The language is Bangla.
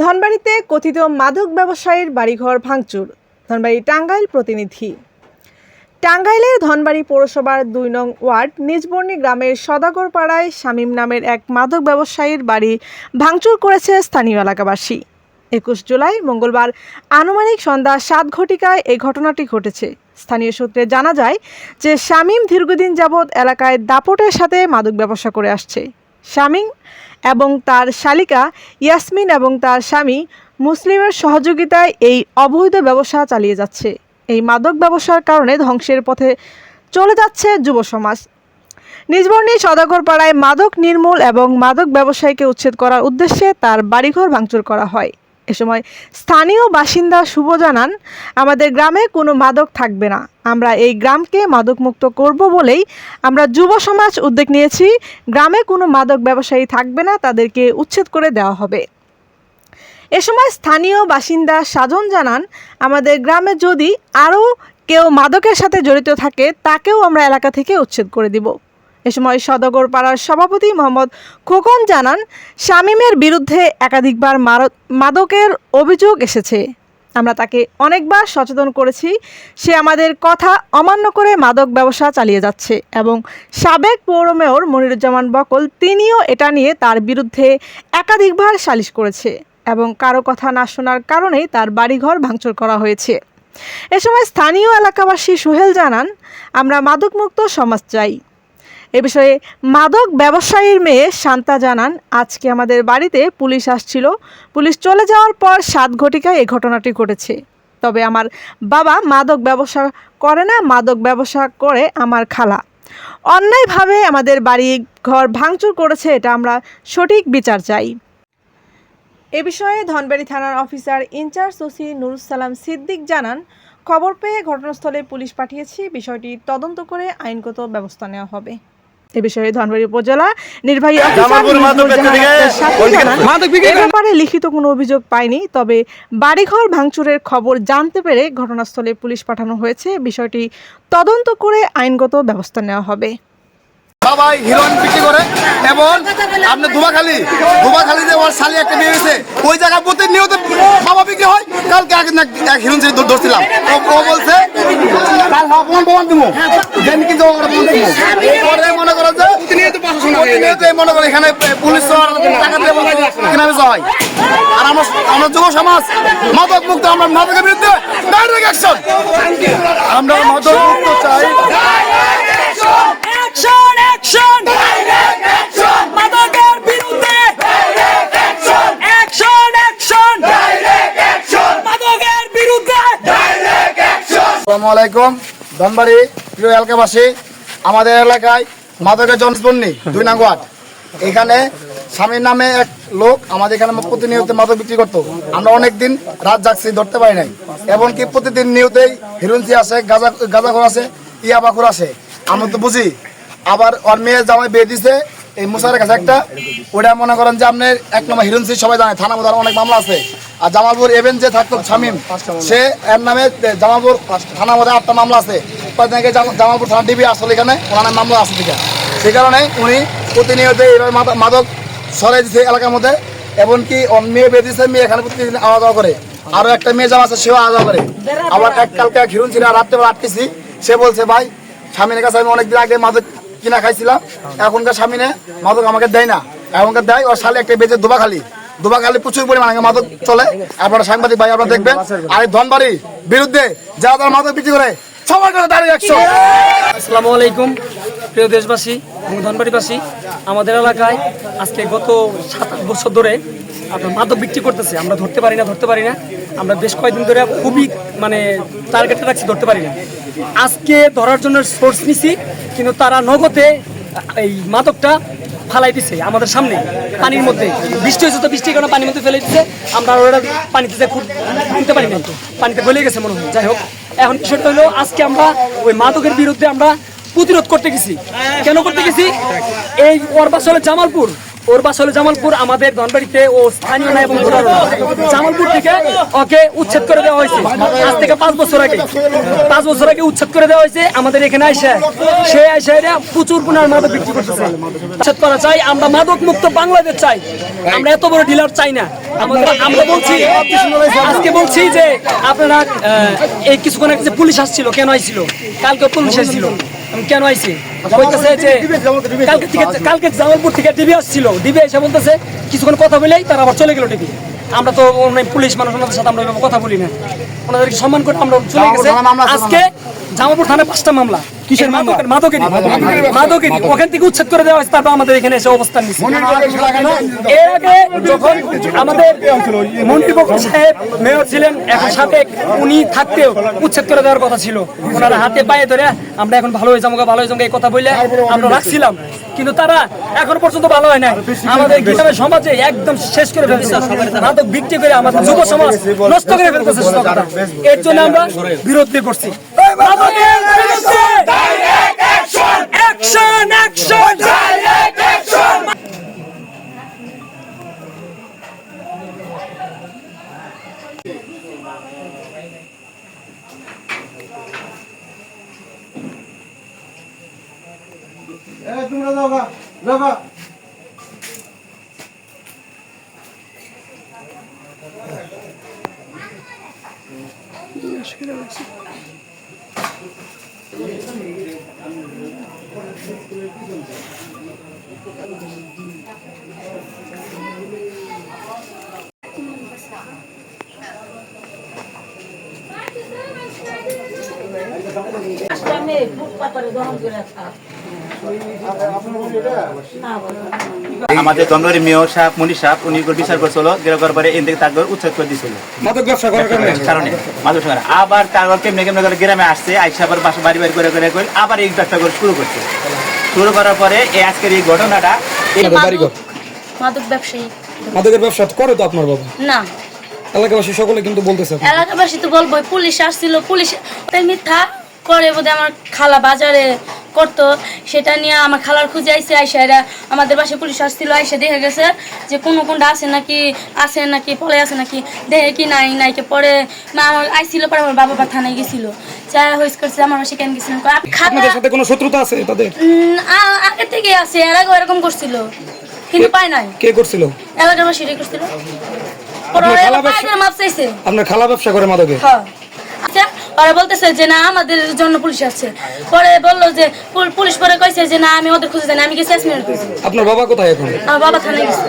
ধনবাড়িতে কথিত মাদক ব্যবসায়ীর বাড়িঘর ভাঙচুর। ধনবাড়ি টাঙ্গাইল প্রতিনিধি। টাঙ্গাইলের ধনবাড়ি পৌরসভার ২ নং ওয়ার্ড নিজবর্ণী গ্রামের সদাগরপাড়ায় শামীম নামের এক মাদক ব্যবসায়ীর বাড়ি ভাঙচুর করেছে স্থানীয় এলাকাবাসী। ২১ জুলাই মঙ্গলবার আনুমানিক সন্ধ্যা ৭ ঘটিকায় এই ঘটনাটি ঘটেছে। স্থানীয় সূত্রে জানা যায় যে শামীম দীর্ঘদিন যাবৎ এলাকায় দাপটের সাথে মাদক ব্যবসা করে আসছে। শামীম এবং তার শালিকা ইয়াসমিন এবং তার স্বামী মুসলিমের সহযোগিতায় এই অবৈধ ব্যবসা চালিয়ে যাচ্ছে। এই মাদক ব্যবসার কারণে ধ্বংসের পথে চলে যাচ্ছে যুব সমাজ। নিজবর্ণী সদাগরপাড়ায় মাদক নির্মূল এবং মাদক ব্যবসায়ীকে উচ্ছেদ করার উদ্দেশ্যে তার বাড়িঘর ভাঙচুর করা হয়। এ সময় স্থানীয় বাসিন্দা শুভ জানান, আমাদের গ্রামে কোনো মাদক থাকবে না, আমরা এই গ্রামকে মাদকমুক্ত করব বলেই আমরা যুব সমাজ উদ্যোগ নিয়েছি। গ্রামে কোনো মাদক ব্যবসায়ী থাকবে না, তাদেরকে উচ্ছেদ করে দেওয়া হবে। এ সময় স্থানীয় বাসিন্দা সাজন জানান, আমাদের গ্রামে যদি আরও কেউ মাদকের সাথে জড়িত থাকে তাকেও আমরা এলাকা থেকে উচ্ছেদ করে দিব। এ সময় সদাগরপাড়ার সভাপতি মোহাম্মদ খোকন জানান, শামীমের বিরুদ্ধে একাধিকবার মাদকের অভিযোগ এসেছে। আমরা তাকে অনেকবার সচেতন করেছি, সে আমাদের কথা অমান্য করে মাদক ব্যবসা চালিয়ে যাচ্ছে এবং সাবেক পৌর মেয়র মনিরুজ্জামান বকল তিনিও এটা নিয়ে তার বিরুদ্ধে একাধিকবার সালিশ করেছে এবং কারো কথা না শোনার কারণেই তার বাড়িঘর ভাঙচুর করা হয়েছে। এ সময় স্থানীয় এলাকাবাসী সোহেল জানান, আমরা মাদকমুক্ত সমাজ চাই। এ বিষয়ে মাদক ব্যবসায়ীর মেয়ে শান্তা জানান, আজকে আমাদের বাড়িতে পুলিশ আসছিল, পুলিশ চলে যাওয়ার পর ৭ ঘটিকায় এই ঘটনাটি ঘটেছে। তবে আমার বাবা মাদক ব্যবসা করে না, মাদক ব্যবসা করে আমার খালা। অন্যায়ভাবে আমাদের বাড়ি ঘর ভাঙচুর করেছে, এটা আমরা সঠিক বিচার চাই। এ বিষয়ে ধনবাড়ি থানার অফিসার ইনচার্জ ওসি নুরুস সালাম সিদ্দিক জানান, খবর পেয়ে ঘটনাস্থলে পুলিশ পাঠিয়েছি, বিষয়টি তদন্ত করে আইনগত ব্যবস্থা নেওয়া হবে। এ বিষয়ে ধনবাড়ি উপজেলা নির্বাহী ব্যাপারে লিখিত কোনো অভিযোগ পায়নি, তবে বাড়িঘর ভাঙচুরের খবর জানতে পেরে ঘটনাস্থলে পুলিশ পাঠানো হয়েছে। বিষয়টি তদন্ত করে আইনগত ব্যবস্থা নেওয়া হবে। বাবাই হিরোইন বিক্রি করে এবং আপনার দুবাখালিতে ওর শালি একটা বিয়ে হয়েছে, ওই জায়গায় প্রতিনিয়ত বাবা বিক্রি হয়। কালকে এক হিরোইন ছেলে ধরছিলাম, ও বলছে কাল প্রমাণ দিব, কিন্তু মনে করে যে প্রতিনিয়ত মনে করে এখানে পুলিশ টাকা দিয়ে কেনা বেচা হয়। আর আমরা যুব সমাজ মাদক মুক্ত, আমরা মাদকের বিরুদ্ধে ডাইরেক্ট অ্যাকশন, আমরা মাদক মুক্ত চাই। আসসালামু আলাইকুম। ধনবাড়ি প্রিয় এলাকাবাসী, আমাদের এলাকায় মাদকের জনস্পন্নি ২ নং ওয়ার্ড, এখানে স্বামীর নামে এক লোক আমাদের এখানে প্রতিনিয়ত মাদক বিক্রি করতো। আমরা অনেকদিন রাত জাগছি, ধরতে পারি নাই। এমনকি প্রতিদিন নিয়তেই হিরোইন আসে, গাঁজাখোর আছে, ইয়াবাখোর আসে। আমরা তো বুঝি। আবার ওর মেয়ে জামাই বিয়ে দিছে এই মুসারের কাছে একটা, ওটা মনে করেন যে আপনার ১ নম্বর হিরোইন সবাই জানে, থানা মধ্যে অনেক মামলা আছে। আর জামালপুর এভেন যে থাকতো শামীম, সে এর নামে জামালপুর থানা মধ্যে 8টা মামলা আছে। জামালপুর থানা ডিবি আসলে এখানে ওনার মামলা আছে ঠিক আছে। সে কারণে উনি প্রতিনিয়ত এইভাবে মাদক সরাই দিচ্ছে এলাকার মধ্যে। এমনকি মেয়ে বিয়ে দিচ্ছে, মেয়ে এখানে প্রতিদিন আওয়া দাওয়া করে। আরও একটা মেয়ে জামা আছে, সেও আওয়া দাওয়া করে। আবার কালকে এক হিরোইন ছিল, রাত্রেবেলা আটকেছি। সে বলছে, ভাই স্বামীনের কাছে আমি অনেকদিন আগে মাদক কিনা খাইছিলাম, এখনকার স্বামীনে মাদক আমাকে দেয় না, এখনকার দেয় ওর শালে একটা বেঁচে দুবাখালি প্রচুর পরিমাণে মাদক চলে। আপনারা সাংবাদিক ভাই আপনারা দেখবেন। আর এই ধনবাড়ির বিরুদ্ধে যারা তারা মাদক বিক্রি করে সবার কাছে দাঁড়িয়ে একশো। আসসালামু আলাইকুম প্রিয় দেশবাসী এবং ধনবাড়িবাসী, আমাদের এলাকায় আজকে গত 7-8 বছর ধরে আপনার মাদক বিক্রি করতেছে। আমরা ধরতে পারি না। আমরা বেশ কয়েকদিন ধরে খুবই টার্গেটে রাখছি, ধরতে পারি না। আজকে ধরার জন্য সোর্স নিছি, কিন্তু তারা নগদে এই মাদকটা ফালাই দিছে আমাদের সামনে পানির মধ্যে। বৃষ্টি হয়েছে, তো বৃষ্টির কারণে পানির মধ্যে ফেলে দিচ্ছে। আমরা ওরা পানিতে খুঁজতে পারি না, তো পানিতে গলে গেছে মনে হয়। যাই হোক, এখন বিষয়টা হলো আজকে আমরা ওই মাদকের বিরুদ্ধে আমরা প্রতিরোধ করতে গেছি। কেন করতে গেছি? এই ওর বাসা হলো জামালপুর, আমাদের ধনবাড়িতে ও স্থানীয় না এবং জামালপুর থেকে ওকে উচ্ছেদ করে দেওয়া হয়েছে। আজ থেকে 5 বছর আগে উচ্ছেদ করে দেওয়া হয়েছে। আমাদের এখানে সে প্রচুর পুনার মাদক বিক্রি করতেছে। উচ্ছেদ করা চাই, আমরা মাদক মুক্ত বাংলাদেশ চাই, আমরা এত বড় ডিলার চাই না। আমরা বলছি আজকে বলছি যে আপনারা এই কিছুক্ষণ আগে যে পুলিশ আসছিল, কেন আইছিল? কালকে পুলিশ আসছিল, কেন আইছে? বলতেছে যে কালকে জামালপুর থেকে ডিবি আসছিল, ডিবি এসে বলতেছে কিছুক্ষণ কথা বলেই তারা আবার চলে গেল ডিবি। আমরা তো পুলিশ মানুষ, ওনাদের সাথে আমরা কথা বলি না, ওনাদেরকে সম্মান করে আমরা চলে গেছে। আজকে জামালপুর থানায় 5টা মামলা, কিসের মামলা? মাদকেরই। ওখান থেকে উচ্ছেদ করে দেওয়া হয়েছে, তারপর আমাদের এখানে এসে অবস্থান নিচ্ছে। এর আগে যখন আমাদের মন্ত্রী বকুল সাহেব মেয়র ছিলেন, এখন সাথে উনি থাকতেও উচ্ছেদ করে দেওয়ার কথা ছিল। ওনারা হাতে পায়ে ধরে আমরা এখন ভালো হয়ে যাবো এই কথা বলে আমরা রাখছিলাম, কিন্তু তারা এখন পর্যন্ত ভালো হয় না। আমাদের গ্রামের সমাজে একদম শেষ করে ফেলতেছে, মাদক বিক্রি করে আমাদের যুব সমাজ নষ্ট করে ফেলতেছে। এর জন্য আমরা বিরোধ করছি। Action! Action! Direct action! তোমরা যাও যাবা। আমাদের ধনবাড়ি মেয়র সাহেব মনির সাহেব উনি বিচার করছিল, গ্রেফতার করে এন থেকে তারপর উচ্ছেদ করে দিয়েছিল মাদক ব্যবসা করার কারণে। মাদক ব্যবসা আবার তারপর কেমনে কেমনে করে গ্রামে আসছে, আইসা আবার বাসা বাড়ি বাড়ি করে আবার এই ব্যবসা করে শুরু করছে। শুরু করার পরে এই আজকের এই ঘটনাটা, মাদক ব্যবসায়ী। মাদকের ব্যবসা করে তো আপনার বাবা? না, এলাকাবাসী সকলে কিন্তু বলতেছে। এলাকাবাসী তো বলবো, পুলিশ আসছিল, পুলিশ মিথ্যা করে বোধহয়। আমার খালা বাজারে করতো, সেটা নিয়ে আমার খালার খুঁজে আইসে, আইসা এরা আমাদের বাসায় পুলিশ আসছিল, আইসা দেখে গেছে যে কোনো কোনটা আছে নাকি পলে আছে নাকি, দেখে কি নাইকে পরে না আমার আইছিল, পরে আমার বাবা থানায় গেছিল, যা হয়েছে করছে আমার বাসায় কেন গেছিলাম। আপনাদের সাথে কোনো শত্রুতা আছে তাদের? আগে থেকে আছে, এর আগে এরকম করছিল, কিন্তু পায় নাই। কে করছিল? এলাকার বাসীরাই করছিল। আপনার খালা ব্যবসা করে মাদকে? আচ্ছা, ওরা বলতেছে যে না আমাদের জন্য পুলিশ আসছে, পরে বললো যে পুলিশ পরে কইছে যে না আমি ওদের খুঁজে জানি, আমি গেছি 5 মিনিট। আপনার বাবা কোথায় এখন? আমার বাবা থানায় গেছে।